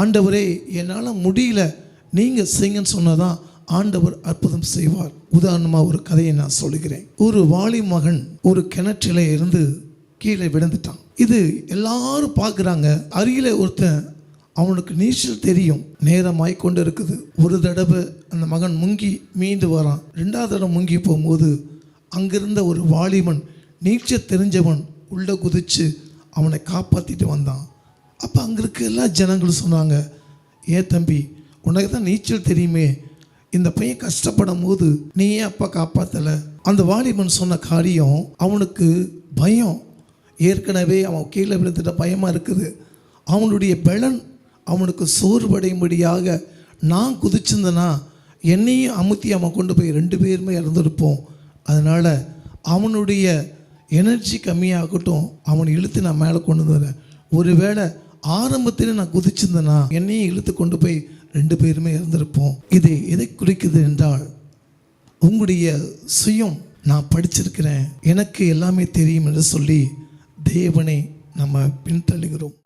ஆண்டவரே என்னால் முடியல, நீங்கள் செய்யுங்கன்னு சொன்னதான் ஆண்டவர் அற்புதம் செய்வார். உதாரணமாக ஒரு கதையை நான் சொல்லுகிறேன். ஒரு வாலி மகன் ஒரு கிணற்றில இருந்து கீழே விழுந்துட்டான். இது எல்லாரும் பார்க்குறாங்க. அருகில் ஒருத்தன், அவனுக்கு நீச்சல் தெரியும், நேரமாய் கொண்டு இருக்குது. ஒரு தடவை அந்த மகன் முங்கி மீண்டு வரான். 2வது தடவை முங்கி போகும்போது அங்கிருந்த ஒரு வாலிபன், நீச்சல் தெரிஞ்சவன், உள்ளே குதித்து அவனை காப்பாற்றிட்டு வந்தான். அப்போ அங்கே இருக்க எல்லா ஜனங்களும் சொன்னாங்க, ஏன் தம்பி, உனக்கு தான் நீச்சல் தெரியுமே, இந்த பையன் கஷ்டப்படும் போது நீ ஏன் அப்பா காப்பாற்றலை? அந்த வாலிபன் சொன்ன காரியம், அவனுக்கு பயம். ஏற்கனவே அவன் கீழே விழுந்துட்ட பயமாக இருக்குது. அவனுடைய பலன் அவனுக்கு சோர்வடையும்படியாக நான் குதிச்சிருந்தேன்னா என்னையும் அமுத்தி அவன் கொண்டு போய் 2 பேருமே இறந்துருப்போம். அதனால் அவனுடைய எனர்ஜி கம்மியாகட்டும், அவனை இழுத்து நான் மேலே கொண்டு வந்துடுறேன். ஒருவேளை ஆரம்பத்தில் நான் குதிச்சிருந்தேன்னா என்னையும் இழுத்து கொண்டு போய் 2 பேருமே இறந்துருப்போம். இது எதை குறிக்குது என்றால், உங்களுடைய சுயம், நான் படிச்சிருக்கிறேன், எனக்கு எல்லாமே தெரியும் என்று சொல்லி தேவனை நம்ம பின்தள்ளுகிறோம்.